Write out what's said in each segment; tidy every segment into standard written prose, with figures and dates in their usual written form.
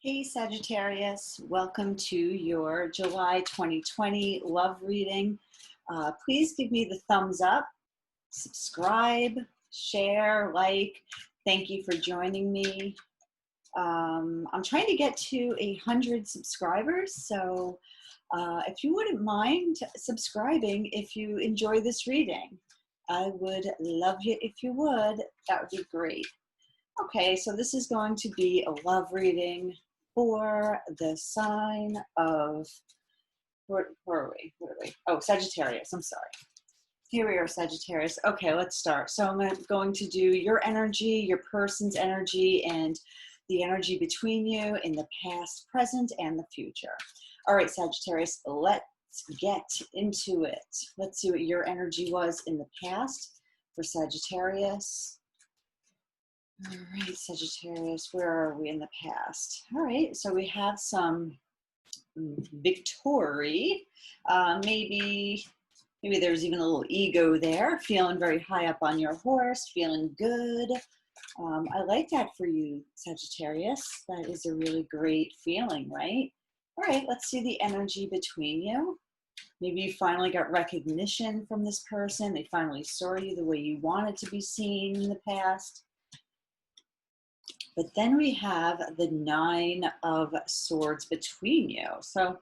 Hey Sagittarius, welcome to your July 2020 love reading. Please give me the thumbs up, subscribe, share, like. Thank you for joining me. I'm trying to get to 100 subscribers, so if you wouldn't mind subscribing if you enjoy this reading. I would love you if you would. That would be great. Okay, so this is going to be a love reading for the sign of, where are we? Oh, Sagittarius, I'm sorry. Here we are, Sagittarius. Okay, let's start. So I'm going to do your energy, your person's energy, and the energy between you in the past, present, and the future. All right, Sagittarius, let's get into it. Let's see what your energy was in the past for Sagittarius. All right, Sagittarius, where are we in the past? All right, so we have some victory. Maybe there's even a little ego there, feeling very high up on your horse, feeling good. I like that for you, Sagittarius. That is a really great feeling, right? All right, let's see the energy between you. Maybe you finally got recognition from this person. They finally saw you the way you wanted to be seen in the past. But then we have the Nine of Swords between you. So,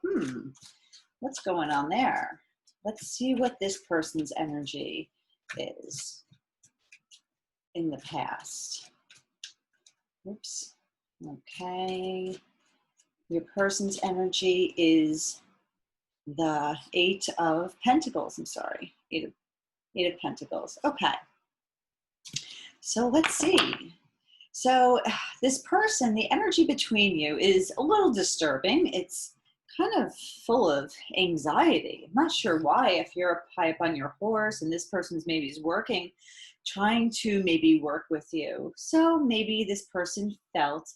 what's going on there? Let's see what this person's energy is in the past. Oops. Okay. Your person's energy is the Eight of Pentacles. I'm sorry. Eight of Pentacles. Okay. So let's see. So this person, the energy between you is a little disturbing. It's kind of full of anxiety. I'm not sure why, if you're high up on your horse and this person's maybe is working, trying to maybe work with you. So maybe this person felt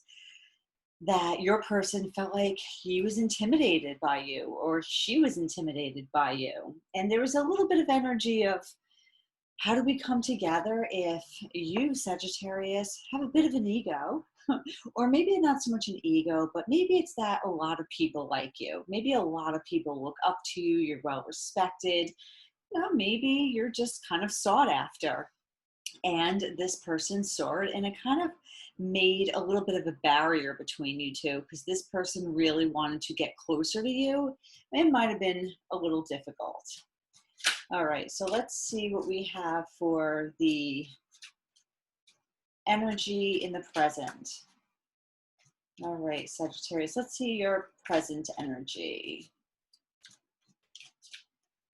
that your person felt like he was intimidated by you or she was intimidated by you. And there was a little bit of energy of, how do we come together if you, Sagittarius, have a bit of an ego? Or maybe not so much an ego, but maybe it's that a lot of people like you. Maybe a lot of people look up to you. You're well respected. Maybe you're just kind of sought after. And this person saw it, and it kind of made a little bit of a barrier between you two because this person really wanted to get closer to you. It might have been a little difficult. All right, so let's see what we have for the energy in the present. All right, Sagittarius, let's see your present energy.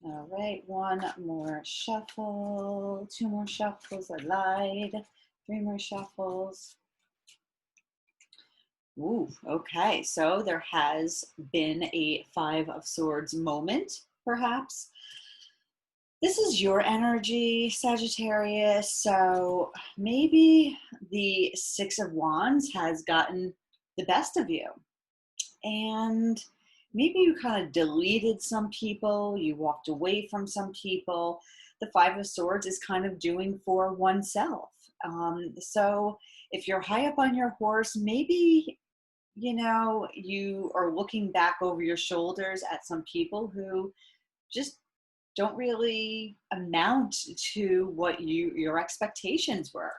All right, one more shuffle, two more shuffles, I lied, three more shuffles. Ooh, okay, so there has been a Five of Swords moment, perhaps. This is your energy, Sagittarius, so maybe the Six of Wands has gotten the best of you. And maybe you kind of deleted some people, you walked away from some people. The Five of Swords is kind of doing for oneself. So if you're high up on your horse, maybe, you are looking back over your shoulders at some people who just don't really amount to what your expectations were.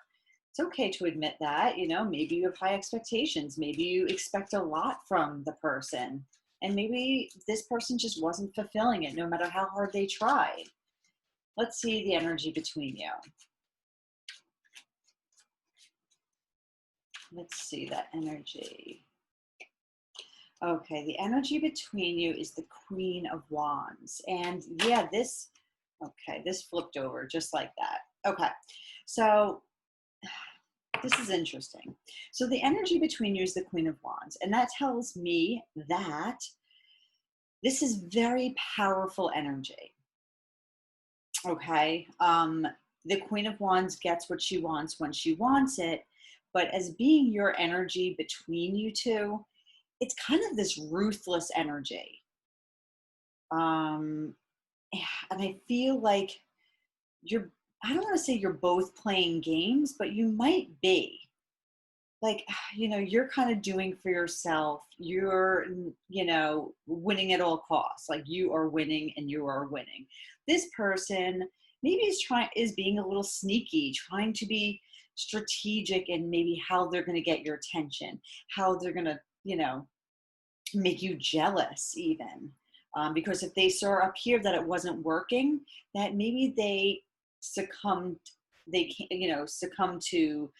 It's okay to admit that, maybe you have high expectations. Maybe you expect a lot from the person. And maybe this person just wasn't fulfilling it no matter how hard they tried. Let's see the energy between you. Let's see that energy. Okay, the energy between you is the Queen of Wands. And yeah, this flipped over just like that. Okay, so this is interesting. So the energy between you is the Queen of Wands. And that tells me that this is very powerful energy. Okay, the Queen of Wands gets what she wants when she wants it. But as being your energy between you two, it's kind of this ruthless energy. And I feel like I don't want to say you're both playing games, but you might be. like, you're kind of doing for yourself. You're, winning at all costs. Like you are winning and you are winning. This person maybe is being a little sneaky, trying to be strategic and maybe how they're going to get your attention, how they're going to, make you jealous even. Because if they saw up here that it wasn't working, that maybe they succumbed, succumb to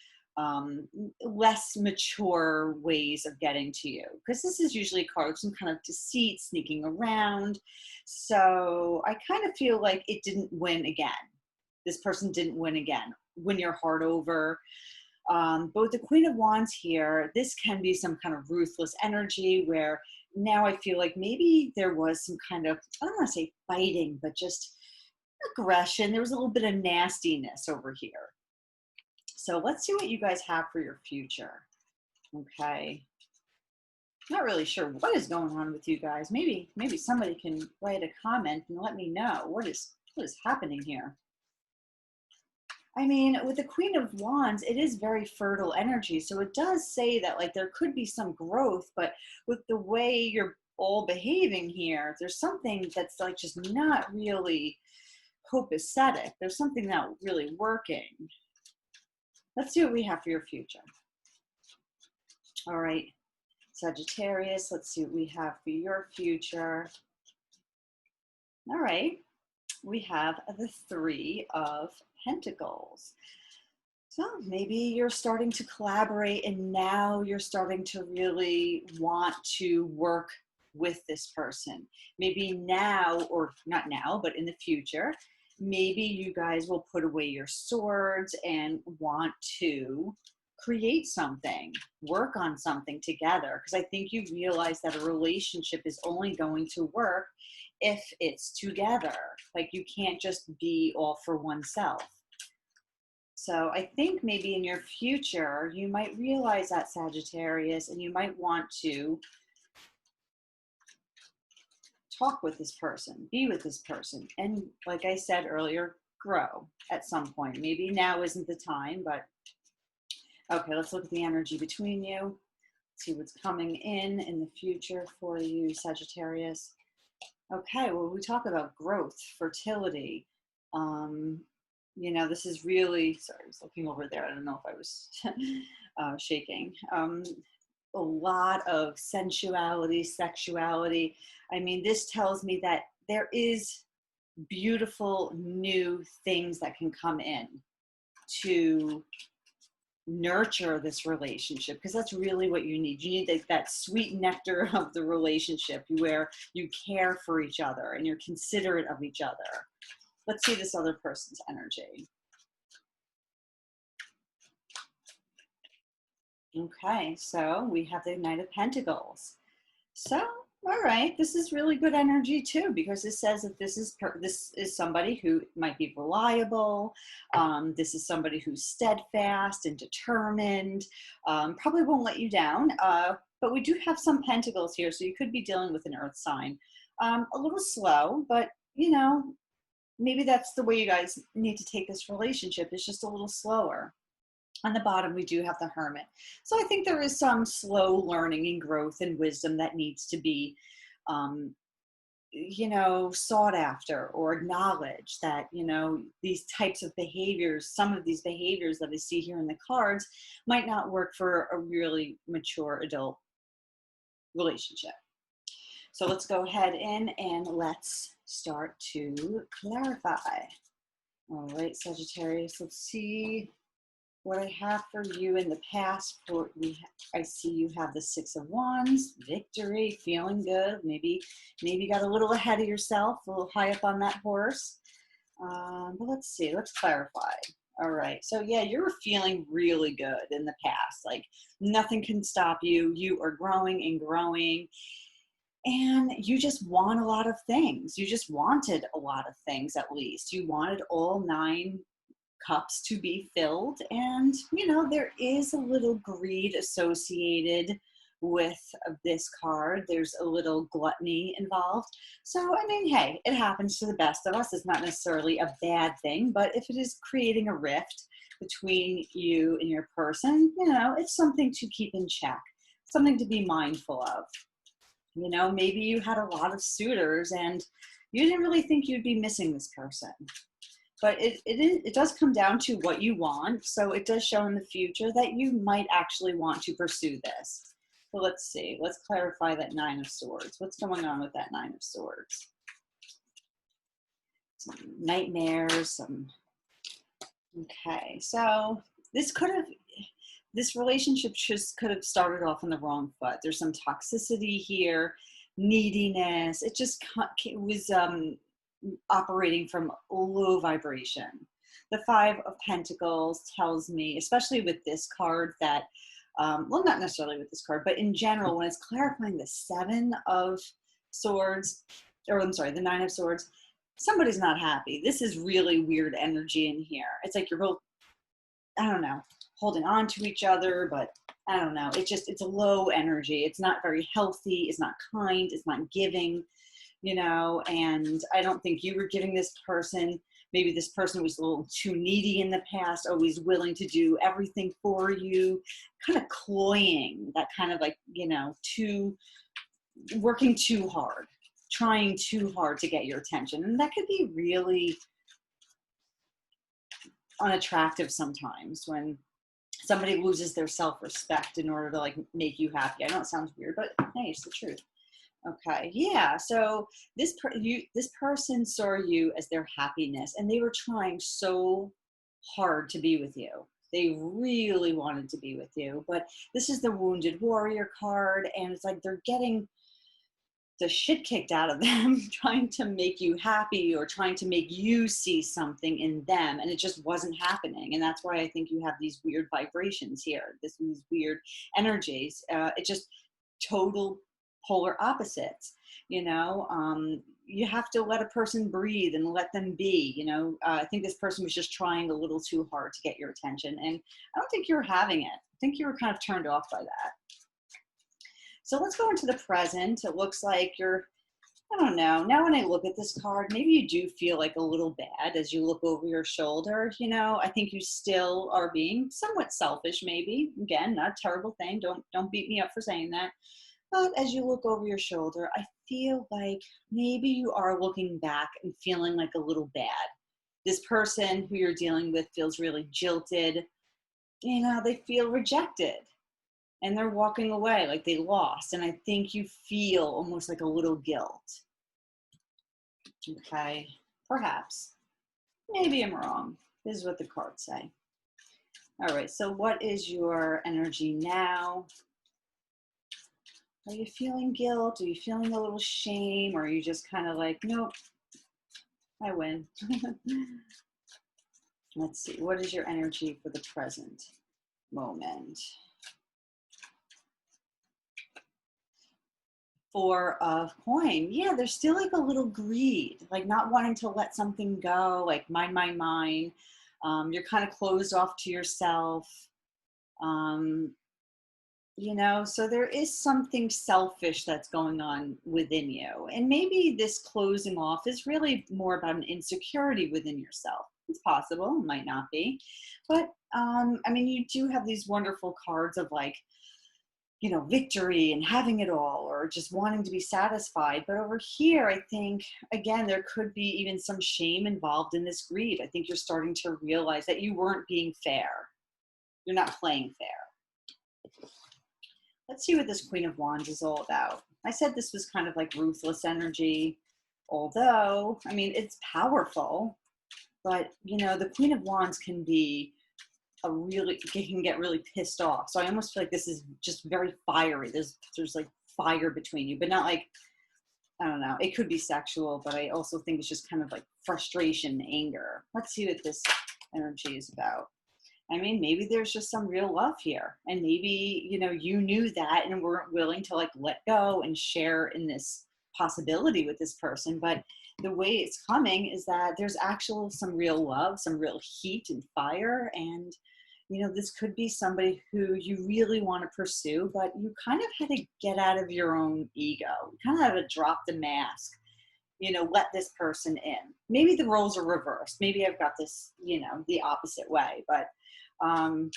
less mature ways of getting to you. Because this is usually a card of some kind of deceit, sneaking around. So I kind of feel like it didn't win again. This person didn't win again. Win your heart over. But with the Queen of Wands here, this can be some kind of ruthless energy where now I feel like maybe there was some kind of, I don't want to say fighting, but just aggression. There was a little bit of nastiness over here. So let's see what you guys have for your future. Okay. Not really sure what is going on with you guys. Maybe somebody can write a comment and let me know what is happening here. I mean, with the Queen of Wands, it is very fertile energy. So it does say that like there could be some growth, but with the way you're all behaving here, there's something that's like just not really copacetic. There's something not really working. Let's see what we have for your future. All right, Sagittarius, let's see what we have for your future. All right, we have the Three of Pentacles. So maybe you're starting to collaborate and now you're starting to really want to work with this person. Maybe now, or not now, but in the future, maybe you guys will put away your swords and want to create something, work on something together. Because I think you realize that a relationship is only going to work if it's together. Like you can't just be all for oneself. So I think maybe in your future, you might realize that, Sagittarius, and you might want to talk with this person, be with this person. And like I said earlier, grow at some point. Maybe now isn't the time, but okay, let's look at the energy between you. See what's coming in the future for you, Sagittarius. Okay, well, we talk about growth, fertility. This is really, sorry, I was looking over there. I don't know if I was shaking. A lot of sensuality, sexuality. I mean, this tells me that there is beautiful new things that can come in to nurture this relationship, because that's really what you need. You need that sweet nectar of the relationship where you care for each other and you're considerate of each other. Let's see this other person's energy. Okay, so we have the Knight of Pentacles. So, all right, this is really good energy too, because it says that this is somebody who might be reliable. This is somebody who's steadfast and determined. Probably won't let you down. But we do have some pentacles here, so you could be dealing with an earth sign. A little slow, but maybe that's the way you guys need to take this relationship. It's just a little slower. On the bottom, we do have the Hermit. So I think there is some slow learning and growth and wisdom that needs to be, sought after or acknowledged, that, these types of behaviors, some of these behaviors that I see here in the cards might not work for a really mature adult relationship. So let's go ahead in and let's start to clarify. All right, Sagittarius, let's see what I have for you in the past. I see you have the Six of Wands, victory, feeling good. Maybe got a little ahead of yourself, a little high up on that horse. But let's see, let's clarify. All right, so yeah, you were feeling really good in the past. Like nothing can stop you. You are growing and growing. And you just want a lot of things. You just wanted a lot of things, at least. You wanted all 9 cups to be filled, and there is a little greed associated with this card. There's a little gluttony involved. So I mean, hey, it happens to the best of us. It's not necessarily a bad thing, but if it is creating a rift, between you and your person, you know, it's something to keep in check, something to be mindful of. You know, maybe you had a lot of suitors and you didn't really think you'd be missing this person. But it does come down to what you want. So it does show in the future that you might actually want to pursue this. So let's see. Let's clarify that Nine of Swords. What's going on with that Nine of Swords? Some nightmares, some... Okay, so this relationship just could have started off on the wrong foot. There's some toxicity here, neediness. It just was operating from low vibration. The Five of Pentacles tells me, especially with this card, that, well, not necessarily with this card, but in general, when it's clarifying the Seven of Swords, or I'm sorry, the Nine of Swords, somebody's not happy. This is really weird energy in here. It's like you're both, I don't know, holding on to each other, but I don't know. It's a low energy. It's not very healthy. It's not kind. It's not giving, you know, and I don't think you were giving this person. Maybe this person was a little too needy in the past, always willing to do everything for you, kind of cloying, that kind of like, you know, working too hard, trying too hard to get your attention. And that could be really unattractive sometimes when somebody loses their self-respect in order to like make you happy. I know it sounds weird, but hey, it's the truth. Okay, yeah, so this person saw you as their happiness, and they were trying so hard to be with you. They really wanted to be with you, but this is the Wounded Warrior card, and it's like they're getting the shit kicked out of them trying to make you happy or trying to make you see something in them, and it just wasn't happening. And that's why I think you have these weird vibrations here, these weird energies. It just total polar opposites, you know. You have to let a person breathe and let them be, you know. I think this person was just trying a little too hard to get your attention, and I don't think you were having it. I think you were kind of turned off by that. So let's go into the present. It looks like you're, I don't know, now when I look at this card, maybe you do feel like a little bad as you look over your shoulder. You know, I think you still are being somewhat selfish, maybe. Again, not a terrible thing. Don't beat me up for saying that. But as you look over your shoulder, I feel like maybe you are looking back and feeling like a little bad. This person who you're dealing with feels really jilted. You know, they feel rejected. And they're walking away like they lost. And I think you feel almost like a little guilt. Okay, perhaps. Maybe I'm wrong. This is what the cards say. All right, so what is your energy now? Are you feeling guilt? Are you feeling a little shame? Or are you just kind of like, nope, I win? Let's see, what is your energy for the present moment? Four of Coin. Yeah, there's still like a little greed, like not wanting to let something go, like mine, mine, mine. You're kind of closed off to yourself. You know, so there is something selfish that's going on within you. And maybe this closing off is really more about an insecurity within yourself. It's possible, it might not be. But, I mean, you do have these wonderful cards of like, you know, victory and having it all, or just wanting to be satisfied. But over here, I think, again, there could be even some shame involved in this greed. I think you're starting to realize that you weren't being fair. You're not playing fair. Let's see what this Queen of Wands is all about. I said this was kind of like ruthless energy, although, I mean, it's powerful, but, you know, the Queen of Wands can be can get really pissed off. So I almost feel like this is just very fiery. There's like fire between you, but not like, I don't know, it could be sexual, but I also think it's just kind of like frustration, anger. Let's see what this energy is about. I mean, maybe there's just some real love here, and maybe, you know, you knew that and weren't willing to like let go and share in this possibility with this person. But the way it's coming is that there's actual some real love, some real heat and fire. And, you know, this could be somebody who you really want to pursue, but you kind of had to get out of your own ego. You kind of had to drop the mask, you know, let this person in. Maybe the roles are reversed. Maybe I've got this, you know, the opposite way, but Um,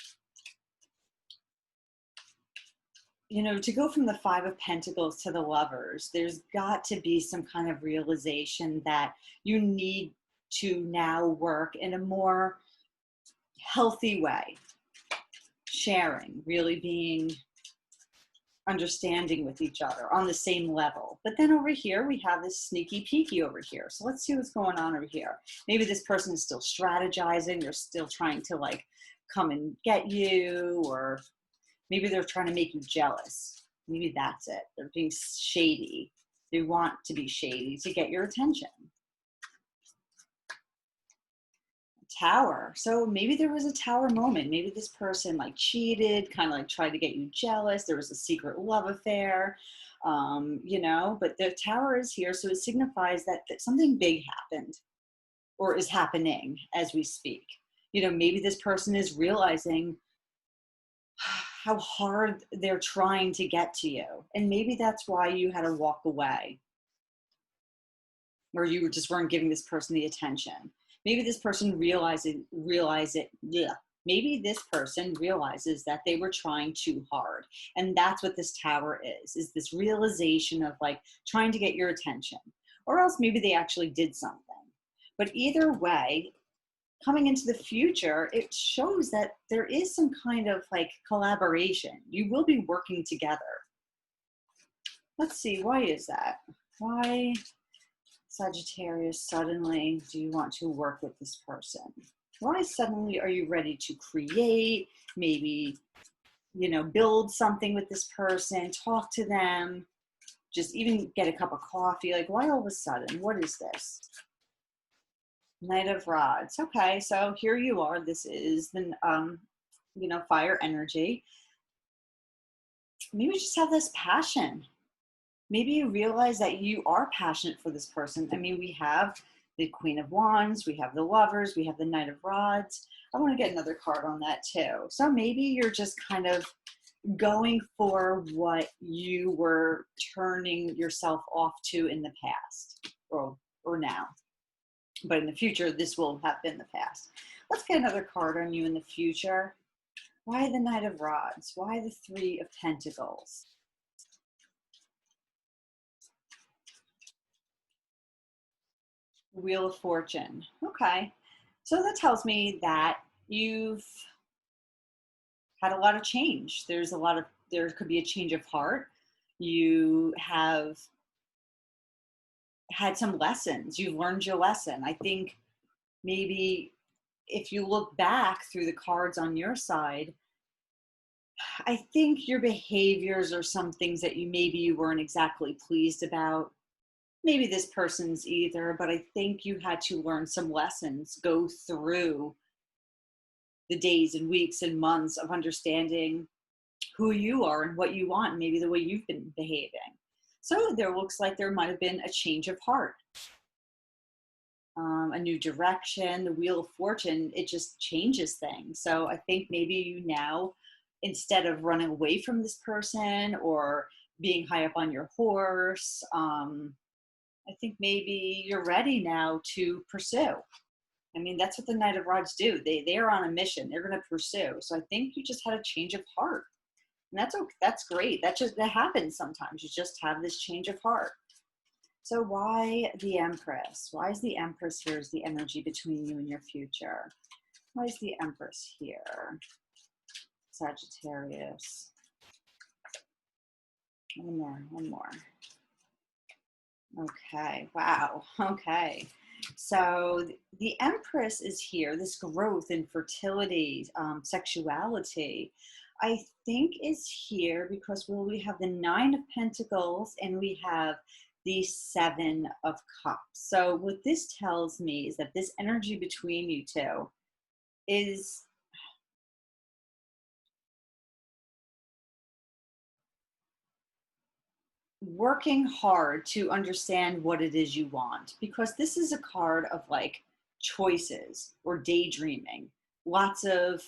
you know, to go from the Five of Pentacles to the Lovers, there's got to be some kind of realization that you need to now work in a more healthy way, sharing, really being understanding with each other on the same level. But then over here, we have this sneaky peeky over here. So let's see what's going on over here. Maybe this person is still strategizing. They're still trying to like come and get you, or maybe they're trying to make you jealous. Maybe that's it. They're being shady. They want to be shady to get your attention. Tower. So maybe there was a tower moment. Maybe this person like cheated, kind of like tried to get you jealous. There was a secret love affair, you know, but the tower is here. So it signifies that something big happened or is happening as we speak. You know, maybe this person is realizing how hard they're trying to get to you. And maybe that's why you had to walk away, or you just weren't giving this person the attention. Maybe this person Maybe this person realizes that they were trying too hard. And that's what this tower is this realization of like trying to get your attention. Or else maybe they actually did something. But either way, coming into the future, it shows that there is some kind of like collaboration. You will be working together. Let's see, why is that? Why, Sagittarius, suddenly do you want to work with this person? Why suddenly are you ready to create, maybe, you know, build something with this person, talk to them, just even get a cup of coffee? Like, why all of a sudden? What is this? Knight of Rods. Okay, so here you are. This is the, you know, fire energy. Maybe just have this passion. Maybe you realize that you are passionate for this person. I mean, we have the Queen of Wands, we have the Lovers, we have the Knight of Rods. I want to get another card on that too. So maybe you're just kind of going for what you were turning yourself off to in the past, or now. But in the future, this will have been the past. Let's get another card on you in the future. Why the Knight of Rods? Why the Three of Pentacles? Wheel of Fortune. Okay. So that tells me that you've had a lot of change. There could be a change of heart. You have had some lessons. You've learned your lesson. I think maybe if you look back through the cards on your side, I think your behaviors are some things that you weren't exactly pleased about. Maybe this person's either, but I think you had to learn some lessons, go through the days and weeks and months of understanding who you are and what you want, and maybe the way you've been behaving. So there looks like there might have been a change of heart, a new direction. The Wheel of Fortune, it just changes things. So I think maybe you now, instead of running away from this person or being high up on your horse, I think maybe you're ready now to pursue. I mean, that's what the Knight of Rods do. They're on a mission. They're going to pursue. So I think you just had a change of heart. And that's okay. That's great. That happens sometimes. You just have this change of heart. So why the Empress? Why is the Empress here as the energy between you and your future? Why is the Empress here? Sagittarius. One more. Okay, wow, okay. So the Empress is here, this growth in fertility, sexuality, I think is here because we have the Nine of Pentacles and we have the Seven of Cups. So what this tells me is that this energy between you two is working hard to understand what it is you want, because this is a card of like choices or daydreaming. Lots of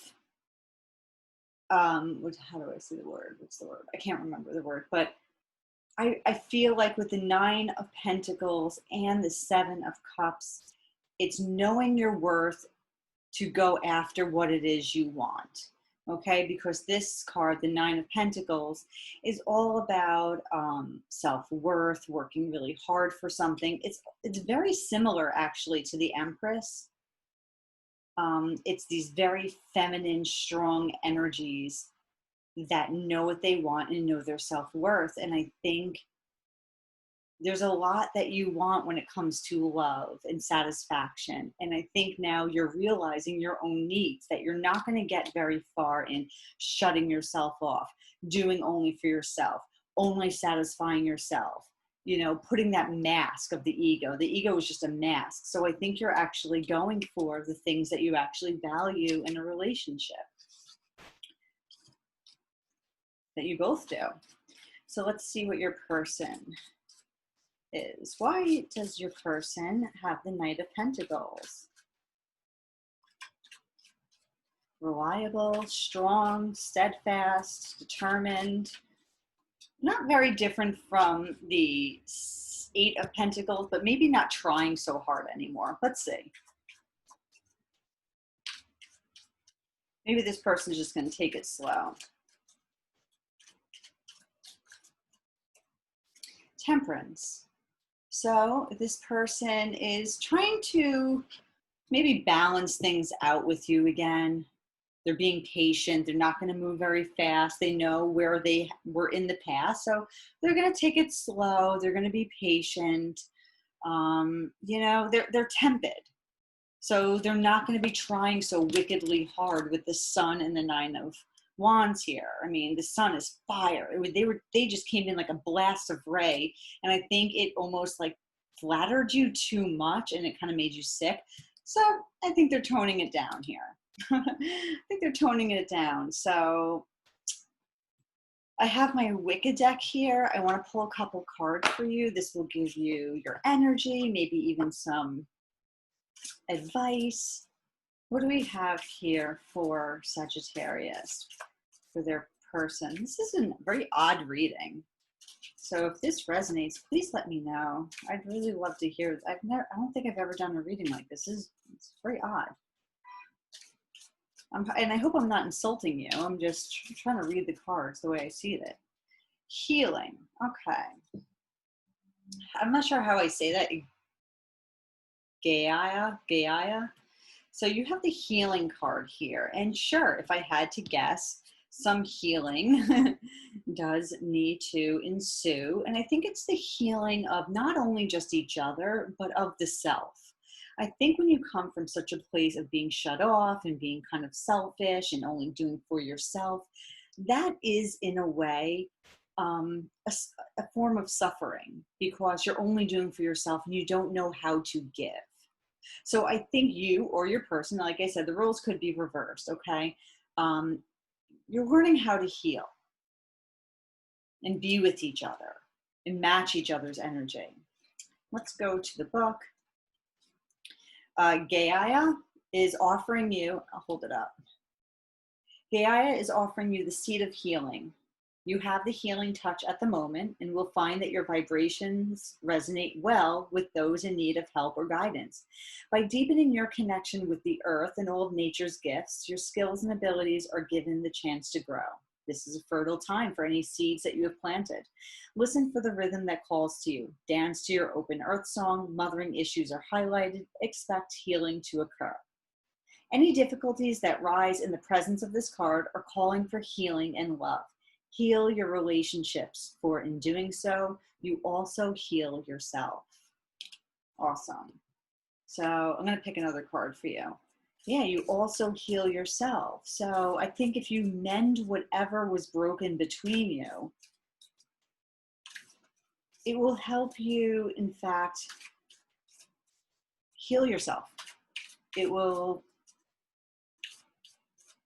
how do I say the word? What's the word? I can't remember the word, but I feel like with the Nine of Pentacles and the Seven of Cups, it's knowing your worth, to go after what it is you want. Okay, because this card, the Nine of Pentacles, is all about self-worth, working really hard for something. It's very similar actually to the Empress. It's these very feminine, strong energies that know what they want and know their self-worth. And I think there's a lot that you want when it comes to love and satisfaction. And I think now you're realizing your own needs, that you're not going to get very far in shutting yourself off, doing only for yourself, only satisfying yourself, you know, putting that mask of the ego. The ego is just a mask. So I think you're actually going for the things that you actually value in a relationship, that you both do. So let's see what your person is. Why does your person have the Knight of Pentacles? Reliable, strong, steadfast, determined. Not very different from the Eight of Pentacles, but maybe not trying so hard anymore. Let's see. Maybe this person is just going to take it slow. Temperance. So this person is trying to maybe balance things out with you again. They're being patient. They're not going to move very fast. They know where they were in the past. So they're going to take it slow. They're going to be patient. You know, they're tempered. So they're not going to be trying so wickedly hard with the Sun and the Nine of Wands here. I mean, the Sun is fire. They just came in like a blast of ray, and I think it almost like flattered you too much, and it kind of made you sick. So I think they're toning it down here. I think they're toning it down. So I have my Wicca deck here. I want to pull a couple cards for you. This will give you your energy, maybe even some advice. What do we have here for Sagittarius, for their person? This is a very odd reading. So if this resonates, please let me know. I'd really love to hear. I don't think I've ever done a reading like this. It's very odd. And I hope I'm not insulting you. I'm just trying to read the cards the way I see it. Healing. Okay. I'm not sure how I say that. Gaia. So you have the healing card here. And sure, if I had to guess, some healing does need to ensue. And I think it's the healing of not only just each other, but of the self. I think when you come from such a place of being shut off and being kind of selfish and only doing for yourself, that is in a way a form of suffering, because you're only doing for yourself and you don't know how to give. So I think you or your person, like I said, the roles could be reversed, okay? You're learning how to heal and be with each other and match each other's energy. Let's go to the book. Gaia is offering you, I'll hold it up. Gaia is offering you the seed of healing. You have the healing touch at the moment and will find that your vibrations resonate well with those in need of help or guidance. By deepening your connection with the earth and all of nature's gifts, your skills and abilities are given the chance to grow. This is a fertile time for any seeds that you have planted. Listen for the rhythm that calls to you. Dance to your open earth song. Mothering issues are highlighted. Expect healing to occur. Any difficulties that rise in the presence of this card are calling for healing and love. Heal your relationships, for in doing so, you also heal yourself. Awesome. So I'm going to pick another card for you. Yeah, you also heal yourself. So I think if you mend whatever was broken between you, it will help you, in fact, heal yourself. It will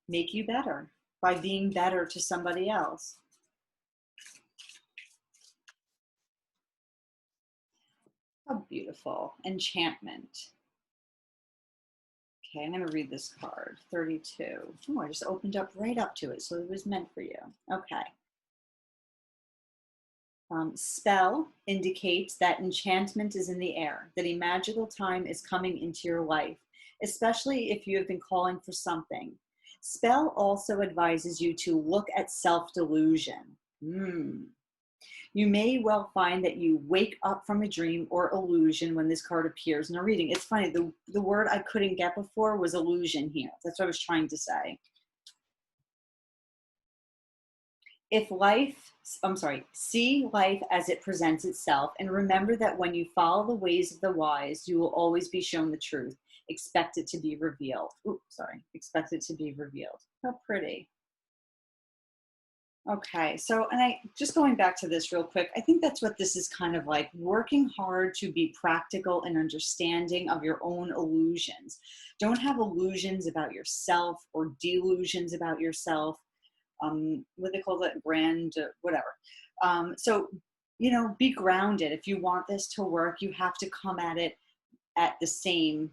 make you better by being better to somebody else. How beautiful. Enchantment. Okay, I'm going to read this card. 32. Oh, I just opened up right up to it, so it was meant for you. Okay. Spell indicates that enchantment is in the air, that a magical time is coming into your life. especially if you have been calling for something. Spell also advises you to look at self-delusion. You may well find that you wake up from a dream or illusion when this card appears in a reading. It's funny, the word I couldn't get before was illusion here. That's what I was trying to say. See life as it presents itself, and remember that when you follow the ways of the wise, you will always be shown the truth. Expect it to be revealed. Expect it to be revealed. How pretty. Okay, so, and I just going back to this real quick, I think that's what this is kind of like, working hard to be practical and understanding of your own illusions. Don't have illusions about yourself or delusions about yourself. What they call that, whatever. So, you know, be grounded. If you want this to work, you have to come at it at the same,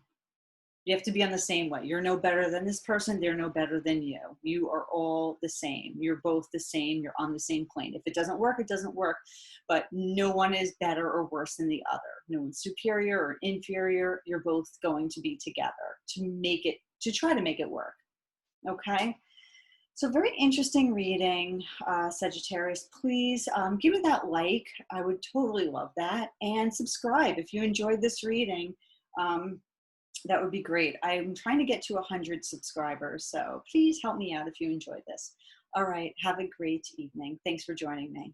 you have to be on the same way. You're no better than this person. They're no better than you. You are all the same. You're both the same. You're on the same plane. If it doesn't work, it doesn't work. But no one is better or worse than the other. No one's superior or inferior. You're both going to be together to try to make it work. Okay? So very interesting reading, Sagittarius. Please give me that like. I would totally love that. And subscribe if you enjoyed this reading. That would be great. I'm trying to get to 100 subscribers, so please help me out if you enjoyed this. All right, have a great evening. Thanks for joining me.